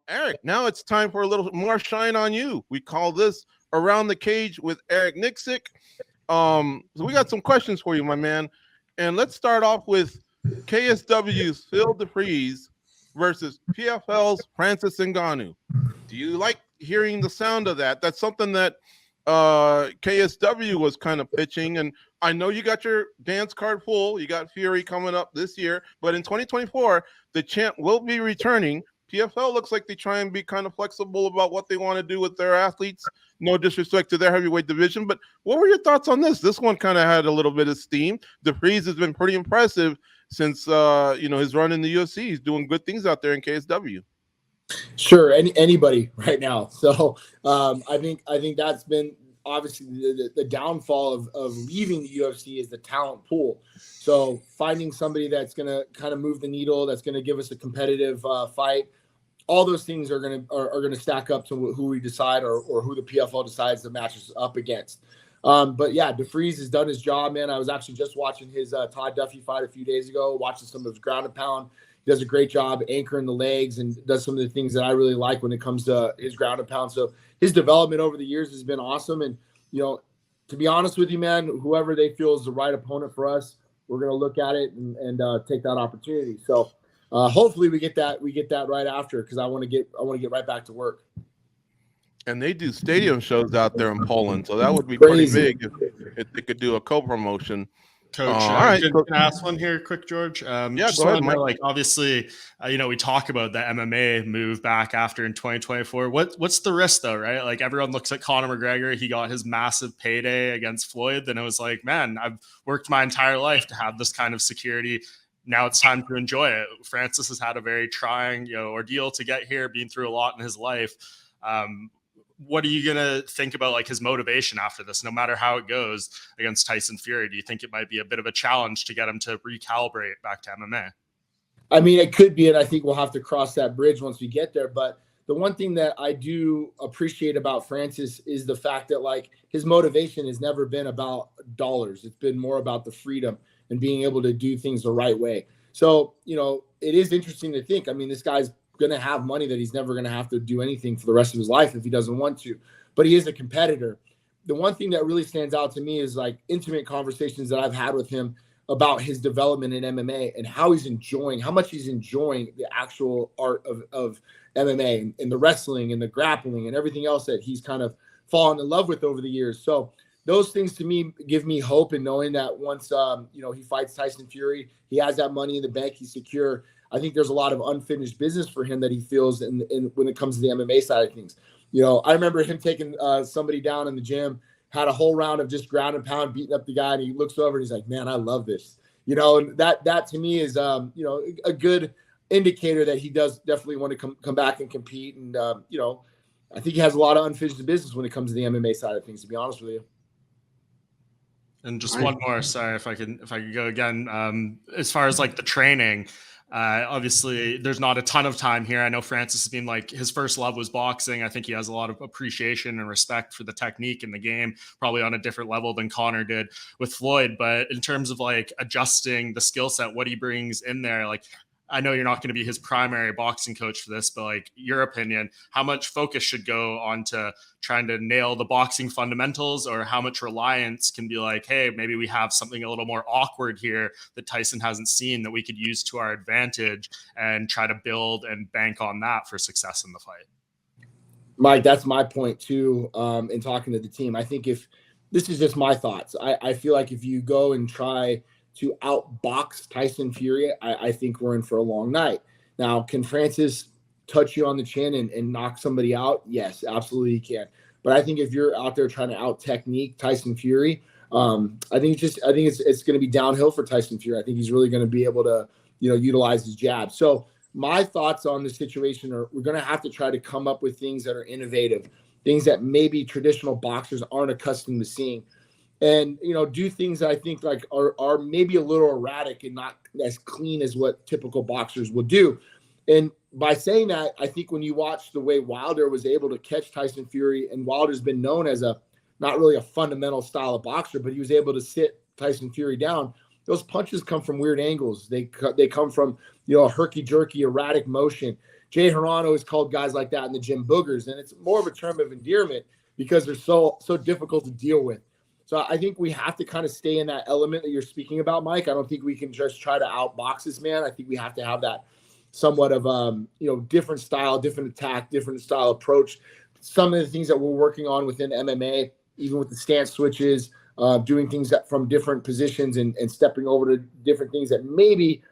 Eric, now it's time for a little more shine on you. We call this Around the Cage with Eric Nicksick. So we got some questions for you, my man. And let's start off with KSW's Phil DeFries versus PFL's Francis Ngannou. Do you like hearing the sound of that? That's something that KSW was kind of pitching. And I know you got your dance card full. You got Fury coming up this year. But in 2024, the champ will be returning. PFL looks like they try and be kind of flexible about what they want to do with their athletes. No disrespect to their heavyweight division, but what were your thoughts on this? This one kind of had a little bit of steam. DeFries has been pretty impressive since his run in the UFC. He's doing good things out there in KSW. Sure, anybody right now. So I think that's been obviously the downfall of leaving the UFC is the talent pool. So finding somebody that's going to kind of move the needle, that's going to give us a competitive fight. All those things are going to stack up to who we decide or who the PFL decides the match is up against. But yeah, DeFries has done his job, man. I was actually just watching his Todd Duffy fight a few days ago, watching some of his ground and pound. He does a great job anchoring the legs and does some of the things that I really like when it comes to his ground and pound. So his development over the years has been awesome. And, to be honest with you, man, whoever they feel is the right opponent for us, we're going to look at it and take that opportunity. So hopefully we get that right after, because I want to get right back to work. And they do stadium shows out there in Poland, so that would be pretty big if they could do a co-promotion. Coach, all right. Can I ask one here quick, George? Yeah, go ahead, Mike. Obviously, we talk about the MMA move back after in 2024. What's the risk, though, right? Like, everyone looks at Conor McGregor. He got his massive payday against Floyd. Then it was like, man, I've worked my entire life to have this kind of security. Now it's time to enjoy it. Francis has had a very trying, ordeal to get here, been through a lot in his life. What are you going to think about, like, his motivation after this, no matter how it goes against Tyson Fury? Do you think it might be a bit of a challenge to get him to recalibrate back to MMA? I mean, it could be, and I think we'll have to cross that bridge once we get there. But the one thing that I do appreciate about Francis is the fact that, like, his motivation has never been about dollars. It's been more about the freedom and being able to do things the right way. So, it is interesting to think. I mean, this guy's going to have money that he's never going to have to do anything for the rest of his life if he doesn't want to, but he is a competitor. The one thing that really stands out to me is, like, intimate conversations that I've had with him about his development in MMA and how much he's enjoying the actual art of MMA and the wrestling and the grappling and everything else that he's kind of fallen in love with over the years. So those things to me give me hope in knowing that once, he fights Tyson Fury, he has that money in the bank, he's secure. I think there's a lot of unfinished business for him that he feels in when it comes to the MMA side of things. I remember him taking somebody down in the gym, had a whole round of just ground and pound, beating up the guy, and he looks over and he's like, man, I love this. And that to me is, a good indicator that he does definitely want to come back and compete. And, I think he has a lot of unfinished business when it comes to the MMA side of things, to be honest with you. And just one more, sorry, if I can go again, as far as, like, the training, obviously there's not a ton of time here. I know Francis has been, like, his first love was boxing. I think he has a lot of appreciation and respect for the technique in the game, probably on a different level than Conor did with Floyd. But in terms of, like, adjusting the skill set, what he brings in there, like, I know you're not going to be his primary boxing coach for this, but, like, your opinion, how much focus should go on to trying to nail the boxing fundamentals, or how much reliance can be like, hey, maybe we have something a little more awkward here that Tyson hasn't seen that we could use to our advantage and try to build and bank on that for success in the fight? Mike, that's my point too. In talking to the team, I think if this is just my thoughts, I feel like if you go and try to outbox Tyson Fury, I think we're in for a long night. Now, can Francis touch you on the chin and knock somebody out? Yes, absolutely he can. But I think if you're out there trying to out technique Tyson Fury, I think it's going to be downhill for Tyson Fury. I think he's really going to be able to, utilize his jab. So my thoughts on the situation are we're going to have to try to come up with things that are innovative, things that maybe traditional boxers aren't accustomed to seeing. And, do things that I think, like, are maybe a little erratic and not as clean as what typical boxers would do. And by saying that, I think when you watch the way Wilder was able to catch Tyson Fury, and Wilder's been known as not really a fundamental style of boxer, but he was able to sit Tyson Fury down. Those punches come from weird angles. They come from, a herky-jerky, erratic motion. Jay Hirano always called guys like that in the gym boogers, and it's more of a term of endearment because they're so difficult to deal with. So I think we have to kind of stay in that element that you're speaking about, Mike. I don't think we can just try to outbox this man. I think we have to have that somewhat of different style, different attack, different style approach. Some of the things that we're working on within MMA, even with the stance switches, doing things from different positions and stepping over to different things that maybe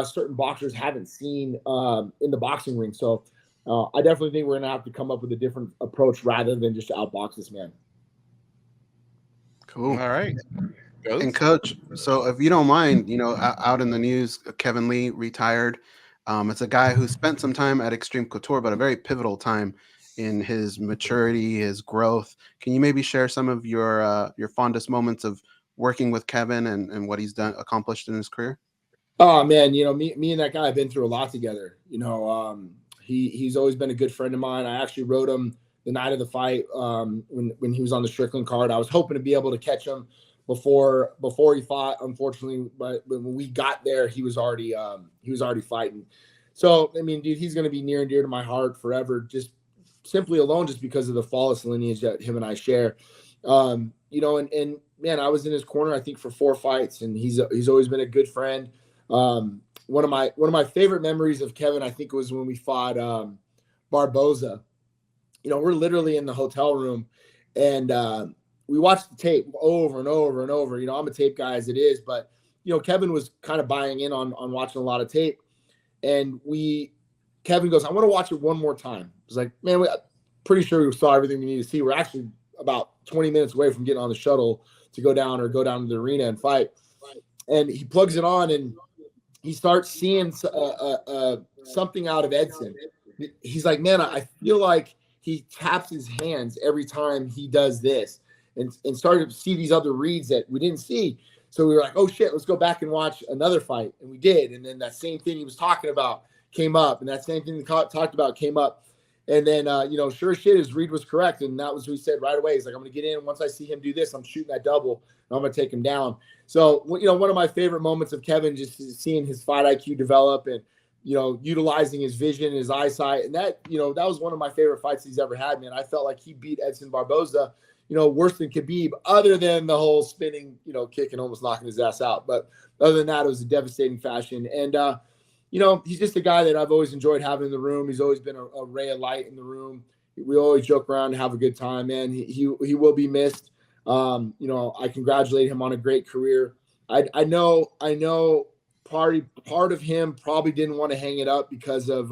certain boxers haven't seen in the boxing ring. So I definitely think we're going to have to come up with a different approach rather than just outbox this man. Cool. All right. And Coach, so if you don't mind, out in the news, Kevin Lee retired. It's a guy who spent some time at Extreme Couture, but a very pivotal time in his maturity, his growth. Can you maybe share some of your fondest moments of working with Kevin and what he's accomplished in his career? Oh man, me and that guy have been through a lot together. He's always been a good friend of mine. I actually rode him the night of the fight when he was on the Strickland card. I was hoping to be able to catch him before he fought, unfortunately, but when we got there, he was already fighting. So I mean, dude, he's going to be near and dear to my heart forever, just simply alone just because of the flawless lineage that him and I share. And man, I was in his corner I think for 4 fights, and he's always been a good friend. One of my favorite memories of Kevin, I think, was when we fought Barboza. We're literally in the hotel room, and we watched the tape over and over and over. I'm a tape guy as it is, but Kevin was kind of buying in on watching a lot of tape, and Kevin goes, "I want to watch it one more time." I was like, "Man, I'm pretty sure we saw everything we need to see. We're actually about 20 minutes away from getting on the shuttle to go down to the arena and fight." And he plugs it on, and he starts seeing something out of Edson. He's like, "Man, I feel like he taps his hands every time he does this," and started to see these other reads that we didn't see. So we were like, "Oh shit, let's go back and watch another fight." And we did. And then that same thing he was talking about came up, and that same thing we talked about came up. And then, sure as shit, his read was correct. And that was what he said right away. He's like, "I'm going to get in. Once I see him do this, I'm shooting that double, and I'm going to take him down." So, one of my favorite moments of Kevin, just seeing his fight IQ develop and, utilizing his vision, his eyesight. And that was one of my favorite fights he's ever had, man. I felt like he beat Edson Barboza, worse than Khabib, other than the whole spinning, kick and almost knocking his ass out. But other than that, it was a devastating fashion. And, he's just a guy that I've always enjoyed having in the room. He's always been a ray of light in the room. We always joke around and have a good time, man. He will be missed. I congratulate him on a great career. I know part of him probably didn't want to hang it up because of,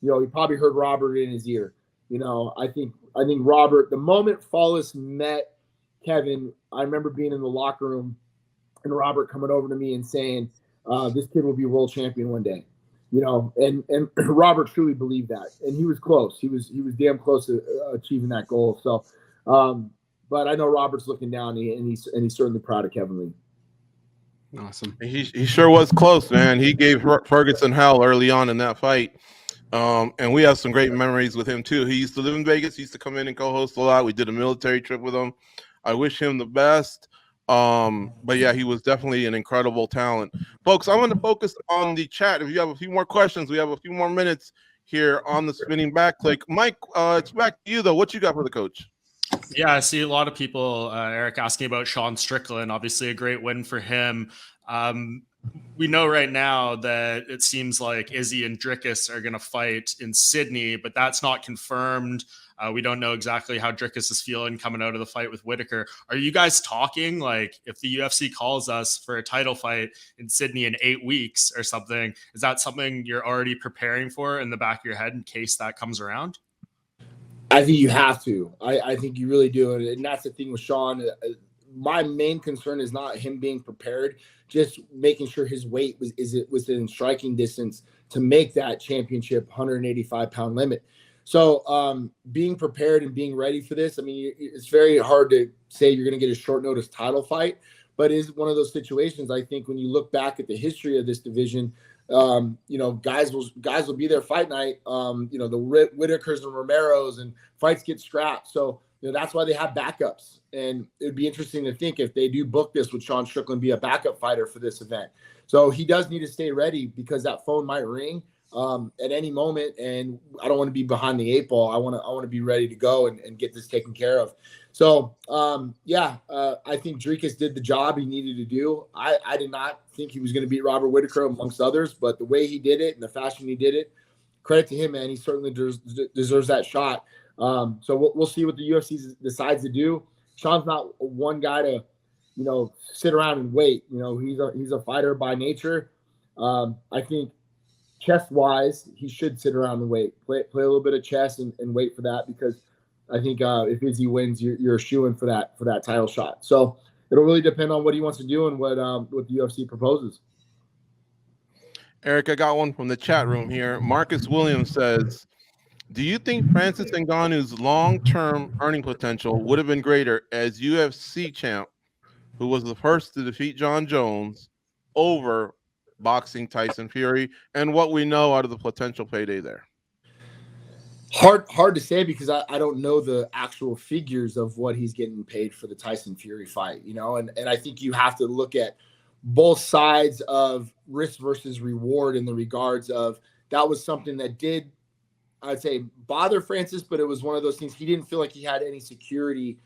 he probably heard Robert in his ear. I think Robert, the moment Follis met Kevin, I remember being in the locker room and Robert coming over to me and saying, "This kid will be world champion one day," and Robert truly believed that. And he was close. He was damn close to achieving that goal. So, but I know Robert's looking down and he's certainly proud of Kevin Lee. Awesome. He sure was close, man. He gave Ferguson hell early on in that fight. And we have some great memories with him too. He used to live in Vegas. He used to come in and co-host a lot. We did a military trip with him. I wish him the best. But yeah, he was definitely an incredible talent. Folks, I want to focus on the chat. If you have a few more questions, we have a few more minutes here on the Spinning Back Clique. Mike, it's back to you though. What you got for the coach? Yeah, I see a lot of people, Eric, asking about Sean Strickland. Obviously a great win for him. We know right now that it seems like Izzy and Drickus are going to fight in Sydney, but that's not confirmed. We don't know exactly how Drickus is feeling coming out of the fight with Whitaker. Are you guys talking, like, if the UFC calls us for a title fight in Sydney in 8 weeks or something, is that something you're already preparing for in the back of your head in case that comes around? I think you have to. I think you really do. And that's the thing with Sean. My main concern is not him being prepared, just making sure his weight was within striking distance to make that championship 185-pound limit. So being prepared and being ready for this, I mean, it's very hard to say you're going to get a short notice title fight, but it is one of those situations. I think when you look back at the history of this division, guys will be there fight night. The Whitakers and Romeros and fights get scrapped. So, that's why they have backups. And it'd be interesting to think if they do book this with Sean Strickland be a backup fighter for this event. So he does need to stay ready because that phone might ring. at any moment, and I don't want to be behind the 8 ball. I want to be ready to go and get this taken care of. So I think Dricus did the job he needed to do. I did not think he was going to beat Robert Whitaker amongst others, but the way he did it and the fashion he did it, credit to him, man. He certainly deserves that shot. So we'll see what the UFC decides to do. Sean's not one guy to, sit around and wait. He's a fighter by nature. I think chess-wise, he should sit around and wait, play a little bit of chess and wait for that, because I think if Izzy wins, you're shooing for that title shot. So it'll really depend on what he wants to do and what the UFC proposes. Eric, I got one from the chat room here. Marcus Williams says, do you think Francis Ngannou's long-term earning potential would have been greater as UFC champ, who was the first to defeat John Jones, over boxing Tyson Fury, and what we know out of the potential payday there? Hard to say, because I don't know the actual figures of what he's getting paid for the Tyson Fury fight, and I think you have to look at both sides of risk versus reward in the regards of that was something that did, I'd say, bother Francis, but it was one of those things he didn't feel like he had any security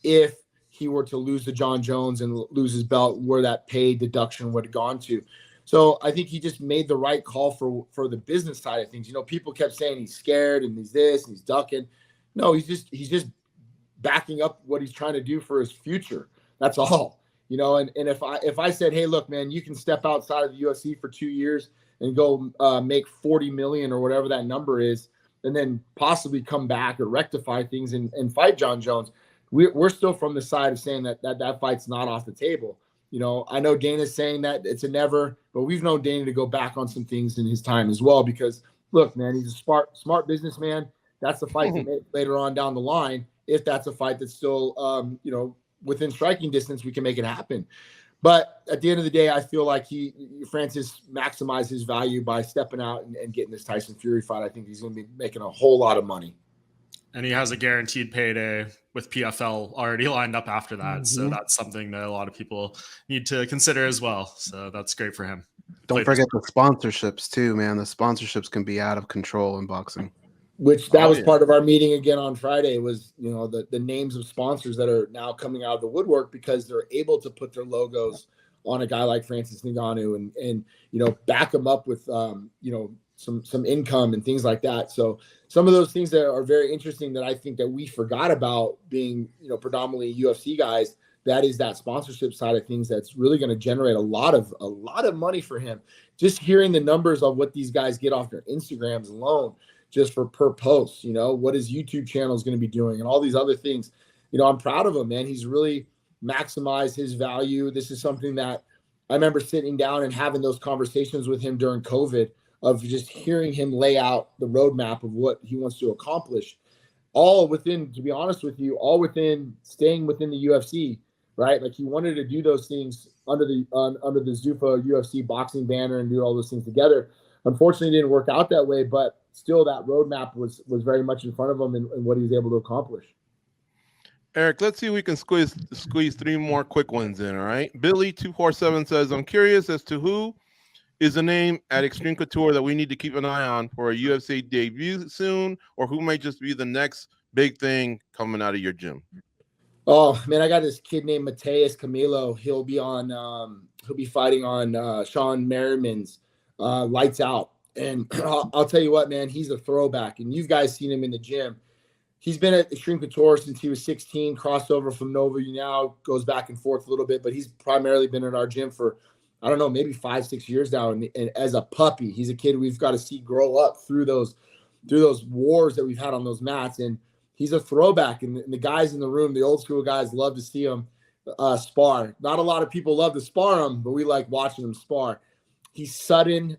if he were to lose to John Jones and lose his belt, where that pay deduction would have gone to. So I think he just made the right call for the business side of things. People kept saying he's scared and he's this and he's ducking. No, he's just backing up what he's trying to do for his future. That's all. And if I said, hey, look, man, you can step outside of the UFC for 2 years and go make 40 million or whatever that number is, and then possibly come back or rectify things and fight John Jones, we're still from the side of saying that fight's not off the table. I know Dana's saying that it's a never, but we've known Dana to go back on some things in his time as well, because look, man, he's a smart businessman. That's the fight to make later on down the line. If that's a fight that's still, within striking distance, we can make it happen. But at the end of the day, I feel like Francis maximized his value by stepping out and getting this Tyson Fury fight. I think he's going to be making a whole lot of money. And he has a guaranteed payday with PFL already lined up after that. Mm-hmm. So that's something that a lot of people need to consider as well. So that's great for him. Don't forget the sponsorships too, man. The sponsorships can be out of control in boxing. Which that was part of our meeting again on Friday was, the names of sponsors that are now coming out of the woodwork because they're able to put their logos on a guy like Francis Ngannou and back him up with, some income and things like that. So some of those things that are very interesting that I think that we forgot about being, predominantly UFC guys, that is that sponsorship side of things that's really going to generate a lot of money for him. Just hearing the numbers of what these guys get off their Instagrams alone, just for per post, what his YouTube channel is going to be doing and all these other things. I'm proud of him, man. He's really maximized his value. This is something that I remember sitting down and having those conversations with him during COVID, of just hearing him lay out the roadmap of what he wants to accomplish, all within, to be honest with you, staying within the UFC, right? Like he wanted to do those things under the Zuffa UFC boxing banner and do all those things together. Unfortunately, it didn't work out that way, but still that roadmap was very much in front of him and what he was able to accomplish. Eric, let's see if we can squeeze 3 more quick ones in, all right? Billy247 says, I'm curious as to who is a name at Extreme Couture that we need to keep an eye on for a UFC debut soon, or who might just be the next big thing coming out of your gym? Oh man, I got this kid named Mateus Camilo. He'll be fighting on Sean Merriman's Lights Out. And I'll tell you what, man, he's a throwback. And you've guys seen him in the gym. He's been at Extreme Couture since he was 16, crossover from Nova. Now goes back and forth a little bit, but he's primarily been in our gym for, I don't know, maybe 5-6 years now. And as a puppy, he's a kid we've got to see grow up through those wars that we've had on those mats. And he's a throwback. And the guys in the room, the old school guys, love to see him spar. Not a lot of people love to spar him, but we like watching him spar. He's sudden.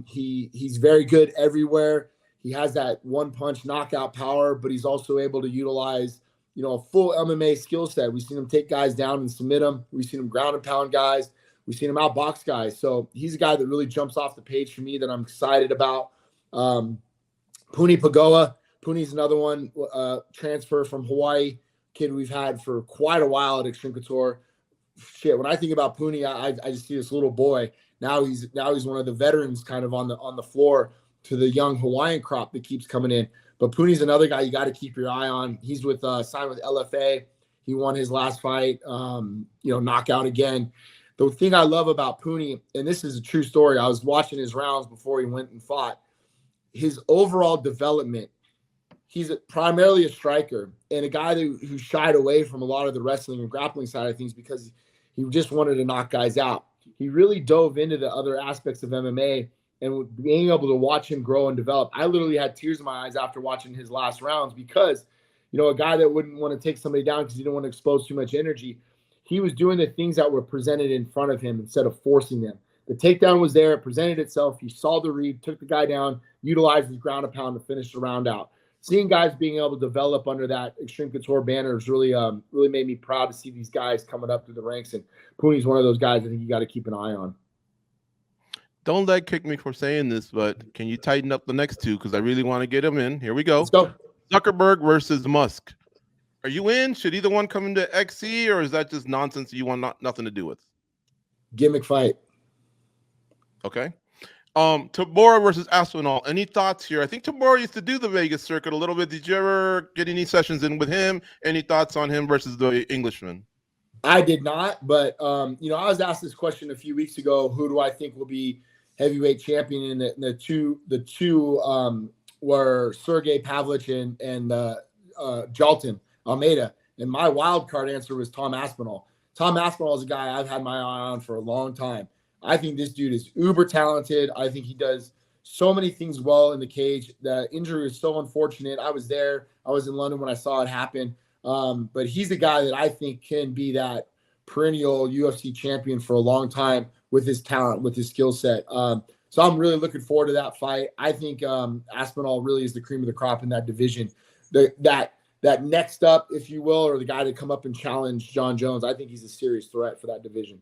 He's very good everywhere. He has that one-punch knockout power, but he's also able to utilize, a full MMA skill set. We've seen him take guys down and submit them. We've seen him ground and pound guys. We've seen him outbox guys. So he's a guy that really jumps off the page for me that I'm excited about. Puni Pagoa. Puni's another one, transfer from Hawaii, kid we've had for quite a while at Extreme Couture. Shit, when I think about Puni, I just see this little boy. Now he's one of the veterans kind of on the floor to the young Hawaiian crop that keeps coming in. But Puni's another guy you got to keep your eye on. He's with signed with LFA. He won his last fight, knockout again. The thing I love about Puni, and this is a true story, I was watching his rounds before he went and fought. His overall development, he's primarily a striker and a guy who shied away from a lot of the wrestling and grappling side of things because he just wanted to knock guys out. He really dove into the other aspects of MMA, and being able to watch him grow and develop. I literally had tears in my eyes after watching his last rounds because, a guy that wouldn't want to take somebody down because he didn't want to expose too much energy, he was doing the things that were presented in front of him instead of forcing them. The takedown was there, it presented itself. He saw the read, took the guy down, utilized his ground and pound to finish the round out. Seeing guys being able to develop under that Extreme Couture banner has really made me proud to see these guys coming up through the ranks. And Puni's one of those guys I think you got to keep an eye on. Don't leg kick me for saying this, but can you tighten up the next two? Because I really want to get them in. Here we go. Let's go. Zuckerberg versus Musk. Are you in? Should either one come into XC, or is that just nonsense you want nothing to do with? Gimmick fight. Okay. Tabora versus Aspinall. Any thoughts here? I think Tabora used to do the Vegas circuit a little bit. Did you ever get any sessions in with him? Any thoughts on him versus the Englishman? I did not, but I was asked this question a few weeks ago. Who do I think will be heavyweight champion? And the two were Sergey Pavlich and Jalton Almeida. And my wild card answer was Tom Aspinall. Tom Aspinall is a guy I've had my eye on for a long time. I think this dude is uber talented. I think he does so many things well in the cage. The injury is so unfortunate. I was there. I was in London when I saw it happen. But he's a guy that I think can be that perennial UFC champion for a long time with his talent, with his skill set. So I'm really looking forward to that fight. I think Aspinall really is the cream of the crop in that division. That next up, if you will, or the guy to come up and challenge John Jones, I think he's a serious threat for that division.